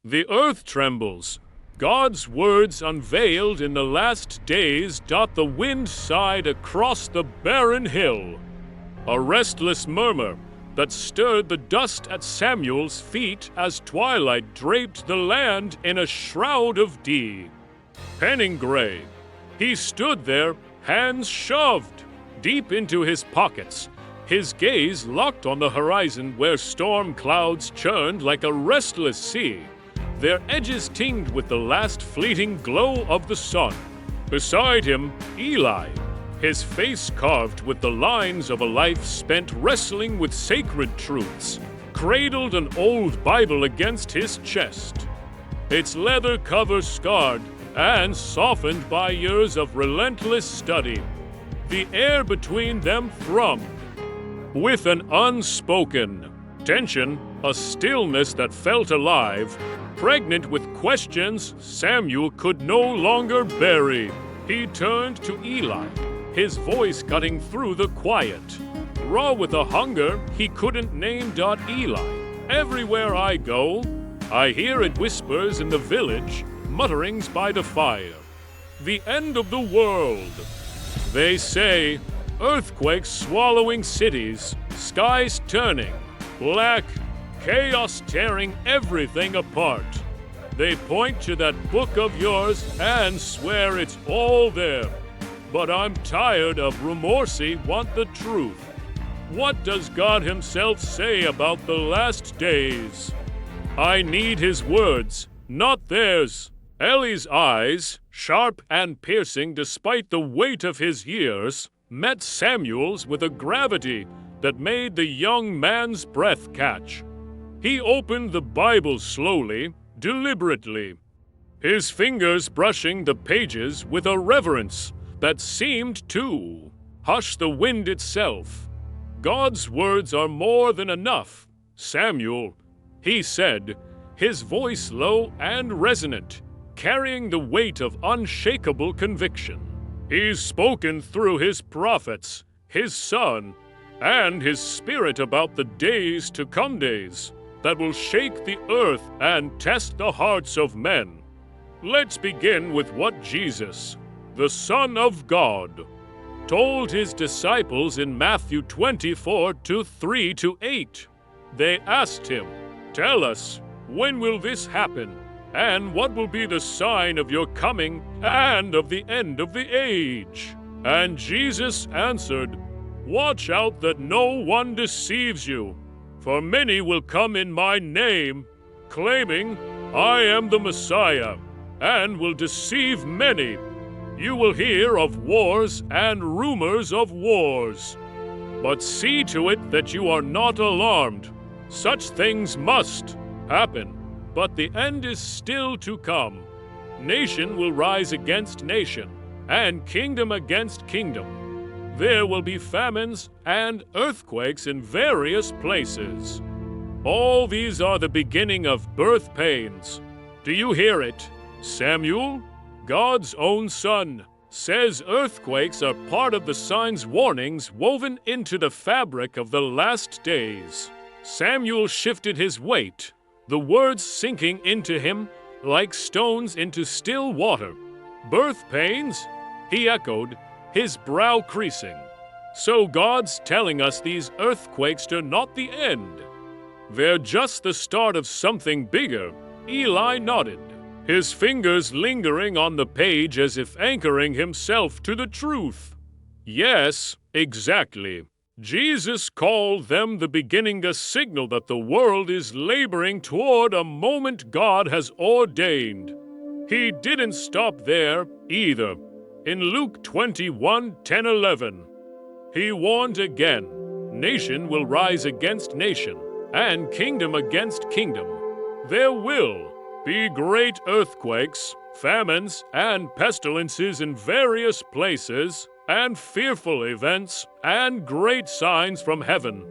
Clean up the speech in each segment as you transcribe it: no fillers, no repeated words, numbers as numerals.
The earth trembles. God's words unveiled in the last days dot the wind side across the barren hill. A restless murmur that stirred the dust at Samuel's feet as twilight draped the land in a shroud of dee. Penning gray, he stood there, hands shoved deep into his pockets, his gaze locked on the horizon where storm clouds churned like a restless sea, their edges tinged with the last fleeting glow of the sun. Beside him, Eli, his face carved with the lines of a life spent wrestling with sacred truths, cradled an old Bible against his chest, its leather cover scarred and softened by years of relentless study. The air between them thrummed with an unspoken tension, a stillness that felt alive, pregnant with questions Samuel could no longer bury. He turned to Eli, his voice cutting through the quiet. Raw with a hunger he couldn't name. Eli, everywhere I go, I hear it whispers in the village, mutterings by the fire. The end of the world. They say, earthquakes swallowing cities, skies turning, black, chaos tearing everything apart. They point to that book of yours and swear it's all there. But I'm tired of rumorsy, want the truth. What does God himself say about the last days? I need his words, not theirs. Eli's eyes, sharp and piercing despite the weight of his years, met Samuel's with a gravity that made the young man's breath catch. He opened the Bible slowly, deliberately, his fingers brushing the pages with a reverence that seemed to hush the wind itself. God's words are more than enough, Samuel, he said, his voice low and resonant, carrying the weight of unshakable conviction. He's spoken through his prophets, his son, and his spirit about the days to come, days that will shake the earth and test the hearts of men. Let's begin with what Jesus, the Son of God, told his disciples in Matthew 24:3-8. They asked him, "Tell us, when will this happen? And what will be the sign of your coming and of the end of the age?" And Jesus answered, "Watch out that no one deceives you, for many will come in my name, claiming, 'I am the Messiah,' and will deceive many. You will hear of wars and rumors of wars. But see to it that you are not alarmed. Such things must happen, but the end is still to come. Nation will rise against nation, and kingdom against kingdom. There will be famines and earthquakes in various places. All these are the beginning of birth pains. Do you hear it? Samuel, God's own son, says earthquakes are part of the signs warnings woven into the fabric of the last days." Samuel shifted his weight, the words sinking into him like stones into still water. "Birth pains?" he echoed, his brow creasing. "So God's telling us these earthquakes are not the end. They're just the start of something bigger." Eli nodded, his fingers lingering on the page as if anchoring himself to the truth. "Yes, exactly. Jesus called them the beginning, a signal that the world is laboring toward a moment God has ordained." He didn't stop there either. In Luke 21:10-11, he warned again, "Nation will rise against nation, and kingdom against kingdom. There will be great earthquakes, famines, and pestilences in various places, and fearful events, and great signs from heaven."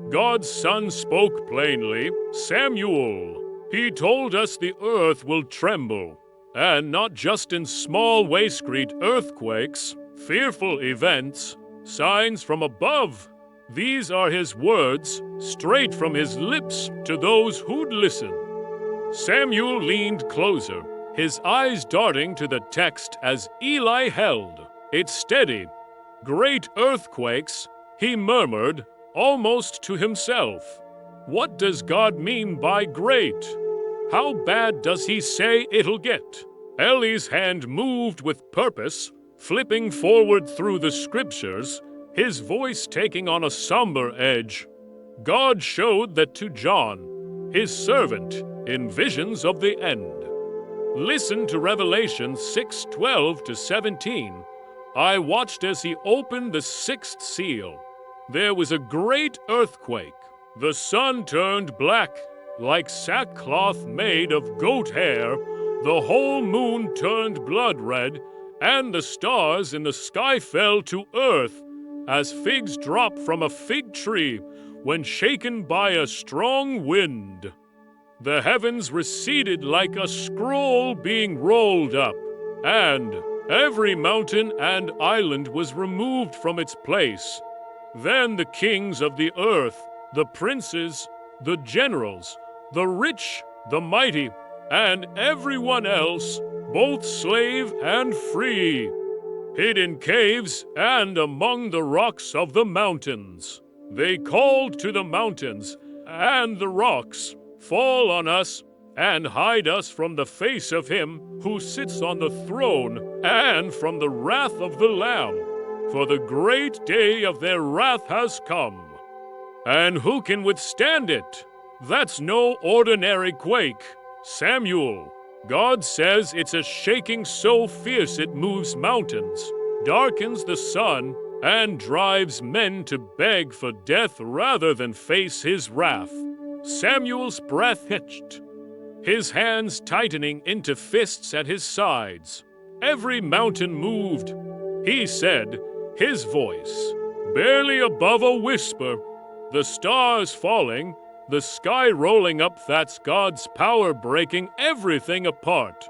God's Son spoke plainly. Samuel, he told us the earth will tremble, and not just in small waste-street earthquakes, fearful events, signs from above. These are his words, straight from his lips to those who'd listen. Samuel leaned closer, his eyes darting to the text as Eli held it steady. Great earthquakes, he murmured, almost to himself. What does God mean by great? How bad does he say it'll get? Eli's hand moved with purpose, flipping forward through the scriptures, his voice taking on a somber edge. God showed that to John, his servant, in visions of the end. Listen to Revelation 6:12 to 17. I watched as he opened the sixth seal. There was a great earthquake. The sun turned black, like sackcloth made of goat hair. The whole moon turned blood red, and the stars in the sky fell to earth, as figs drop from a fig tree when shaken by a strong wind. The heavens receded like a scroll being rolled up, and every mountain and island was removed from its place. Then the kings of the earth, the princes, the generals, the rich, the mighty, and everyone else, both slave and free, hid in caves and among the rocks of the mountains. They called to the mountains and the rocks, fall on us and hide us from the face of him who sits on the throne and from the wrath of the Lamb. For the great day of their wrath has come. And who can withstand it? That's no ordinary quake. Samuel, God says it's a shaking so fierce it moves mountains, darkens the sun, and drives men to beg for death rather than face his wrath. Samuel's breath hitched, his hands tightening into fists at his sides. Every mountain moved. He said, his voice, barely above a whisper, the stars falling, the sky rolling up, that's God's power breaking everything apart.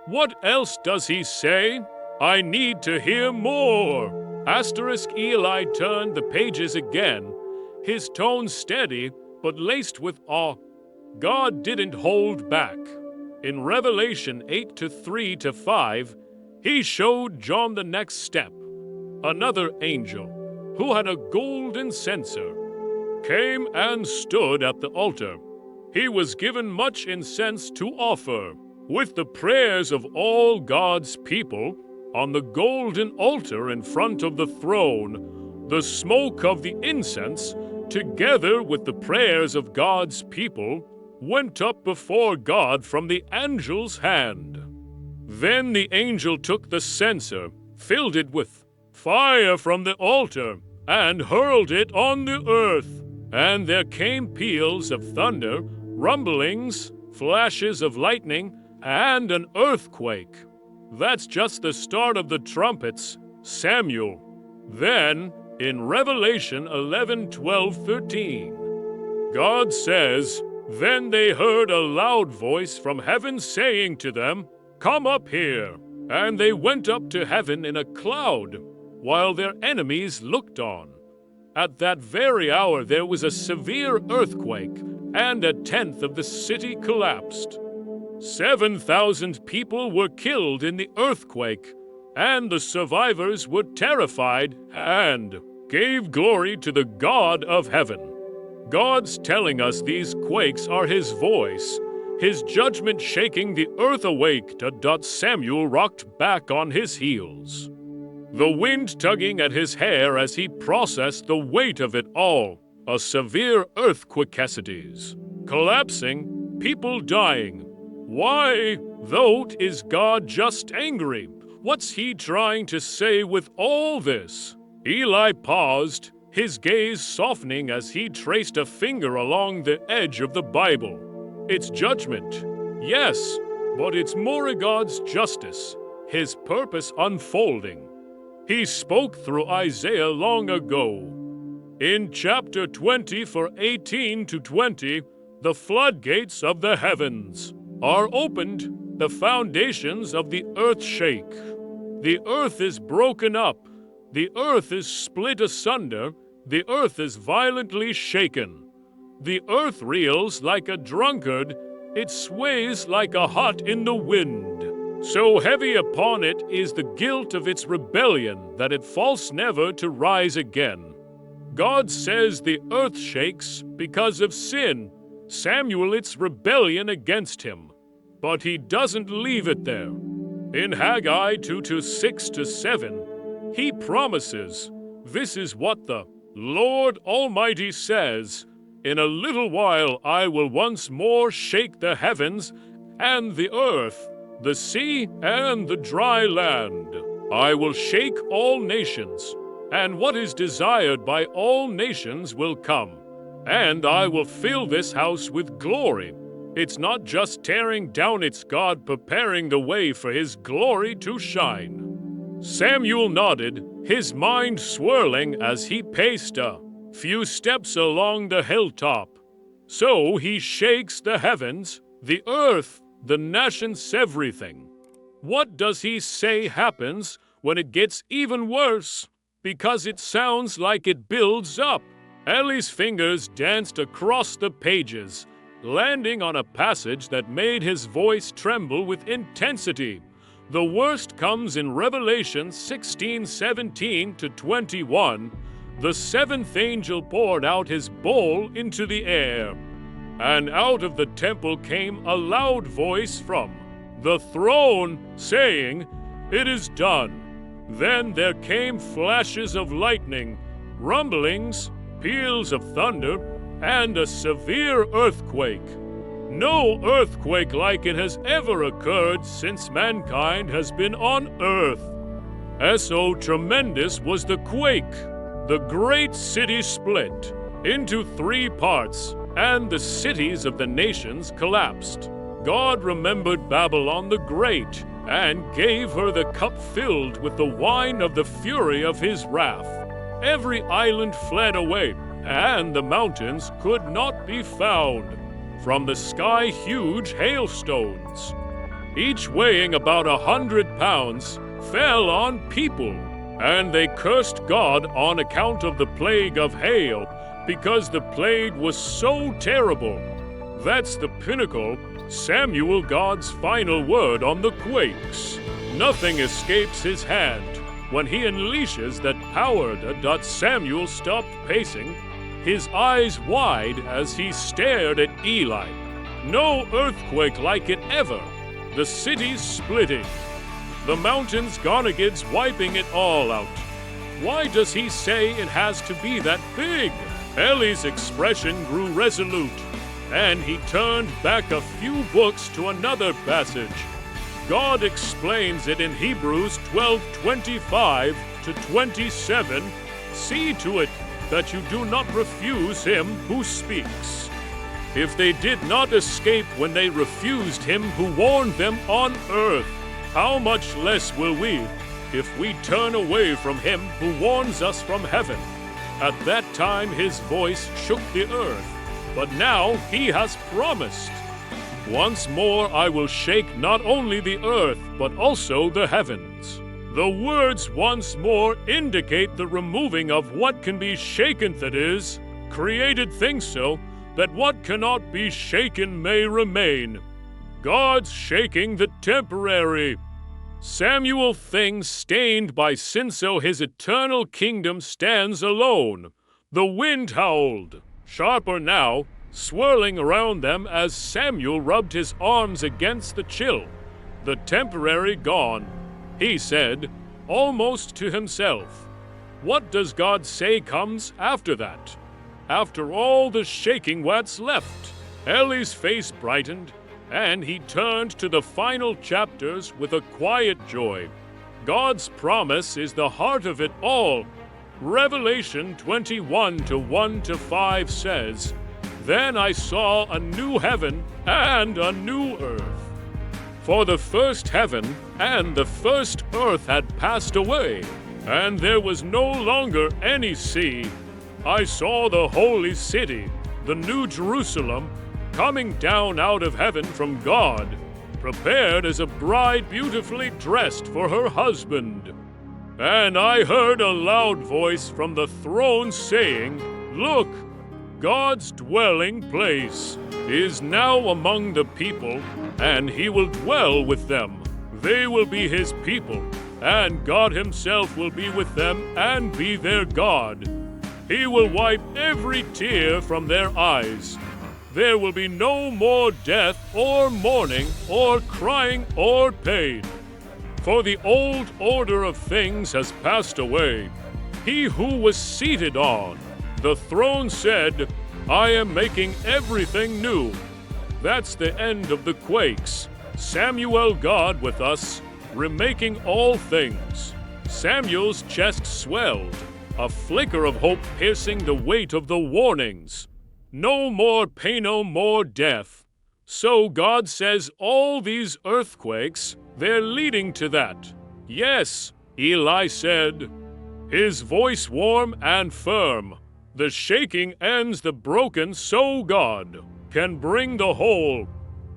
What else does he say? I need to hear more. Asterisk Eli turned the pages again, his tone steady but laced with awe. God didn't hold back. In Revelation 8:3-5, he showed John the next step. Another angel, who had a golden censer, came and stood at the altar. He was given much incense to offer, with the prayers of all God's people, on the golden altar in front of the throne. The smoke of the incense, together with the prayers of God's people, went up before God from the angel's hand. Then the angel took the censer, filled it with fire from the altar, and hurled it on the earth. And there came peals of thunder, rumblings, flashes of lightning, and an earthquake. That's just the start of the trumpets, Samuel. Then, in Revelation 11:12-13, God says, then they heard a loud voice from heaven saying to them, come up here. And they went up to heaven in a cloud, while their enemies looked on. At that very hour there was a severe earthquake, and a tenth of the city collapsed. 7,000 people were killed in the earthquake, and the survivors were terrified and gave glory to the God of heaven. God's telling us these quakes are his voice, his judgment shaking the earth awake. Samuel rocked back on his heels, the wind tugging at his hair as he processed the weight of it all. A severe earthquake, collapsing, people dying. Why, though, is God just angry? What's he trying to say with all this? Eli paused, his gaze softening as he traced a finger along the edge of the Bible. It's judgment, yes, but it's more God's justice, his purpose unfolding. He spoke through Isaiah long ago. In chapter 20, for 18-20, the floodgates of the heavens are opened, the foundations of the earth shake. The earth is broken up, the earth is split asunder, the earth is violently shaken. The earth reels like a drunkard, It sways like a hut in the wind. So heavy upon it is the guilt of its rebellion that it falls never to rise again. God says the earth shakes because of sin, Samuel its rebellion against him. But he doesn't leave it there. In Haggai 2:6-7, he promises, "This is what the Lord Almighty says, in a little while I will once more shake the heavens and the earth, the sea and the dry land. I will shake all nations, and what is desired by all nations will come. And I will fill this house with glory." It's not just tearing down its God, preparing the way for his glory to shine. Samuel nodded, his mind swirling as he paced a few steps along the hilltop. So he shakes the heavens, the earth, the nations, everything. What does he say happens when it gets even worse? Because it sounds like it builds up. Ellie's fingers danced across the pages, landing on a passage that made his voice tremble with intensity. The worst comes in Revelation 16:17-21. The seventh angel poured out his bowl into the air, and out of the temple came a loud voice from the throne, saying, "It is done." Then there came flashes of lightning, rumblings, peals of thunder, and a severe earthquake. No earthquake like it has ever occurred since mankind has been on earth. So tremendous was the quake. The great city split into 3 parts, and the cities of the nations collapsed. God remembered Babylon the Great and gave her the cup filled with the wine of the fury of his wrath. Every island fled away, and the mountains could not be found. From the sky huge hailstones, each weighing about 100 pounds, fell on people, and they cursed God on account of the plague of hail, because the plague was so terrible. That's the pinnacle, Samuel, God's final word on the quakes. Nothing escapes his hand. When he unleashes that power, Samuel stopped pacing, his eyes wide as he stared at Eli. No earthquake like it ever. The cities splitting. The mountains Gonagids wiping it all out. Why does he say it has to be that big? Ellie's expression grew resolute, and he turned back a few books to another passage. God explains it in Hebrews 12:25-27. See to it that you do not refuse him who speaks. If they did not escape when they refused him who warned them on earth, how much less will we, if we turn away from him who warns us from heaven? At that time his voice shook the earth, but now he has promised. Once more I will shake not only the earth, but also the heavens. The words "once more" indicate the removing of what can be shaken, that is, created things, so that what cannot be shaken may remain. God's shaking the temporary. Samuel things stained by sin, so his eternal kingdom stands alone. The wind howled, sharper now, swirling around them as Samuel rubbed his arms against the chill. The temporary gone. He said, almost to himself, what does God say comes after that? After all the shaking, what's left? Ellie's face brightened, and he turned to the final chapters with a quiet joy. God's promise is the heart of it all. Revelation 21:1-5 says, "Then I saw a new heaven and a new earth. For the first heaven and the first earth had passed away, and there was no longer any sea. I saw the holy city, the new Jerusalem, coming down out of heaven from God, prepared as a bride beautifully dressed for her husband. And I heard a loud voice from the throne saying, 'Look, God's dwelling place, is now among the people, and he will dwell with them. They will be his people, and God himself will be with them and be their God. He will wipe every tear from their eyes. There will be no more death or mourning or crying or pain. For the old order of things has passed away. He who was seated on the throne said, I am making everything new. That's the end of the quakes. Samuel God with us, remaking all things. Samuel's chest swelled, a flicker of hope piercing the weight of the warnings. No more pain, no more death. So God says all these earthquakes, they're leading to that. Yes, Eli said, his voice warm and firm. The shaking ends the broken, so God can bring the whole.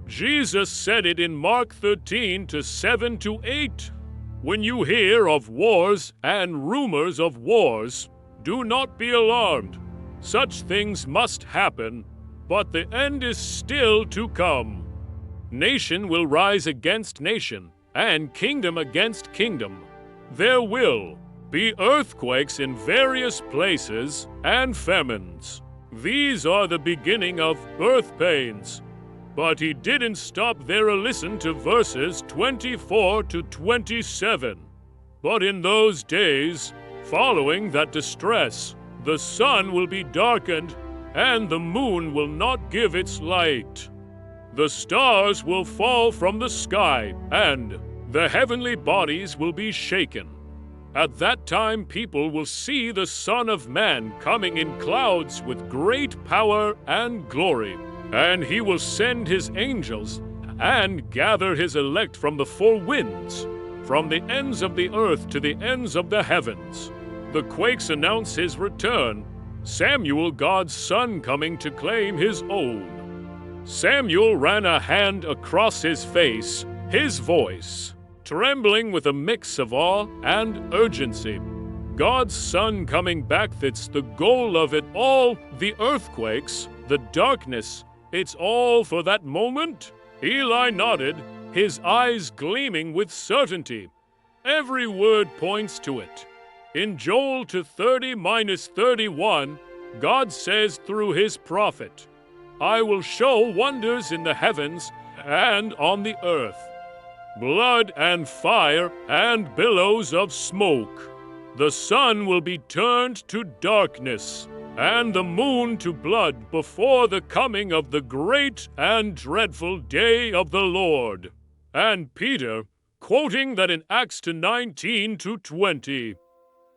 Jesus said it in Mark 13:7-8. When you hear of wars and rumors of wars, do not be alarmed. Such things must happen, but the end is still to come. Nation will rise against nation, and kingdom against kingdom. There will be earthquakes in various places and famines. These are the beginning of birth pains. But he didn't stop there. Listen to verses 24-27. But in those days, following that distress, the sun will be darkened, and the moon will not give its light. The stars will fall from the sky, and the heavenly bodies will be shaken. At that time people will see the Son of Man coming in clouds with great power and glory. And he will send his angels and gather his elect from the four winds, from the ends of the earth to the ends of the heavens. The quakes announce his return. Samuel, God's son, coming to claim his own. Samuel ran a hand across his face, his voice trembling with a mix of awe and urgency. God's son coming back, that's the goal of it all. The earthquakes, the darkness, it's all for that moment? Eli nodded, his eyes gleaming with certainty. Every word points to it. In Joel 2:30-31, God says through his prophet, I will show wonders in the heavens and on the earth, blood and fire and billows of smoke. The sun will be turned to darkness, and the moon to blood before the coming of the great and dreadful day of the Lord. And Peter, quoting that in Acts 19-20,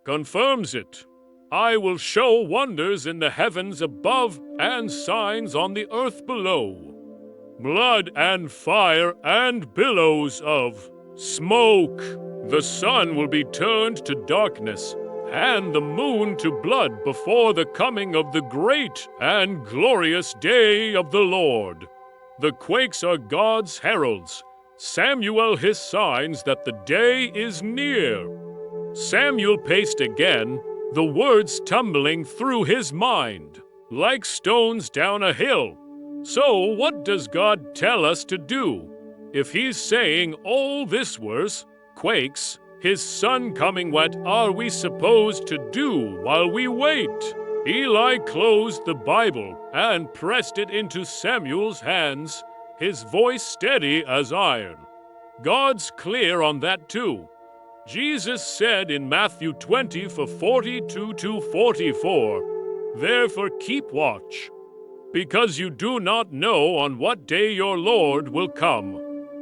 confirms it. I will show wonders in the heavens above and signs on the earth below. Blood and fire and billows of smoke. The sun will be turned to darkness, and the moon to blood before the coming of the great and glorious day of the Lord. The quakes are God's heralds, Samuel his signs that the day is near. Samuel paced again, the words tumbling through his mind, like stones down a hill. So what does God tell us to do? If he's saying all this was quakes, his son coming, what are we supposed to do while we wait? Eli closed the Bible and pressed it into Samuel's hands, his voice steady as iron. God's clear on that too. Jesus said in Matthew 20:42-44, therefore keep watch, because you do not know on what day your Lord will come.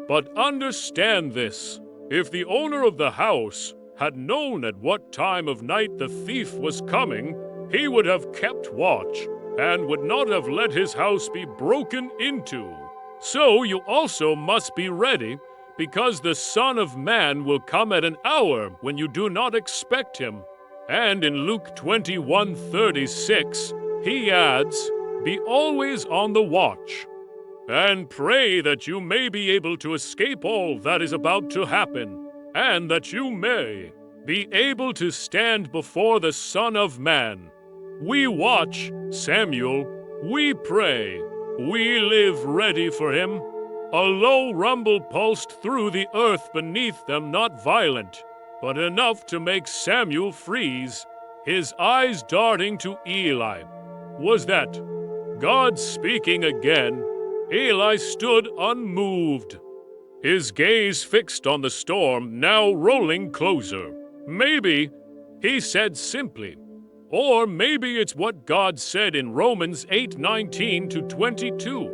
But understand this, if the owner of the house had known at what time of night the thief was coming, he would have kept watch and would not have let his house be broken into. So you also must be ready, because the Son of Man will come at an hour when you do not expect him. And in Luke 21:36, he adds, be always on the watch, and pray that you may be able to escape all that is about to happen, and that you may be able to stand before the Son of Man. We watch, Samuel, We pray, we live ready for him. A low rumble pulsed through the earth beneath them, not violent, but enough to make Samuel freeze, his eyes darting to Eli. Was that God speaking again? Eli stood unmoved, his gaze fixed on the storm now rolling closer. Maybe, he said simply, or maybe it's what God said in Romans 8:19-22.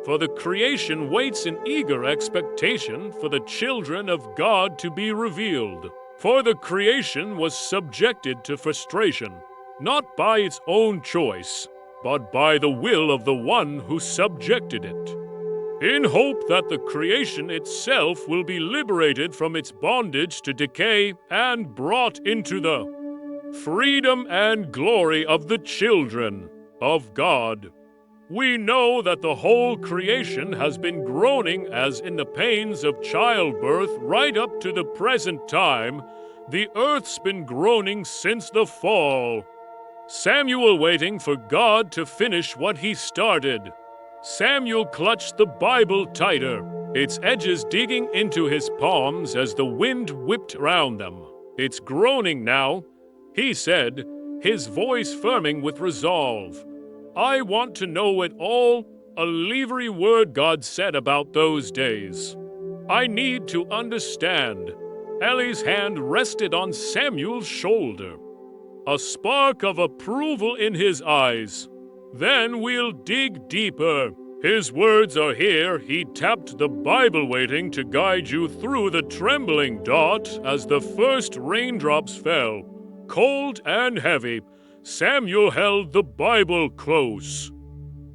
For the creation waits in eager expectation for the children of God to be revealed. For the creation was subjected to frustration, not by its own choice, but by the will of the one who subjected it, in hope that the creation itself will be liberated from its bondage to decay and brought into the freedom and glory of the children of God. We know that the whole creation has been groaning as in the pains of childbirth right up to the present time. The earth's been groaning since the fall. Samuel waiting for God to finish what he started. Samuel clutched the Bible tighter, its edges digging into his palms as the wind whipped round them. It's groaning now, he said, his voice firming with resolve. I want to know it all, every word God said about those days. I need to understand. Eli's hand rested on Samuel's shoulder, a spark of approval in his eyes. Then we'll dig deeper. His words are here. He tapped the Bible waiting to guide you through the trembling dot as the first raindrops fell. Cold and heavy, Samuel held the Bible close,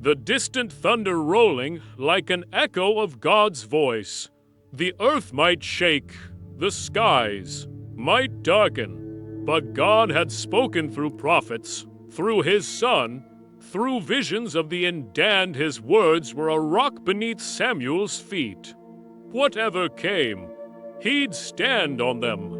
the distant thunder rolling like an echo of God's voice. The earth might shake, the skies might darken, but God had spoken through prophets, through his Son, through visions of the end. His words were a rock beneath Samuel's feet. Whatever came, he'd stand on them.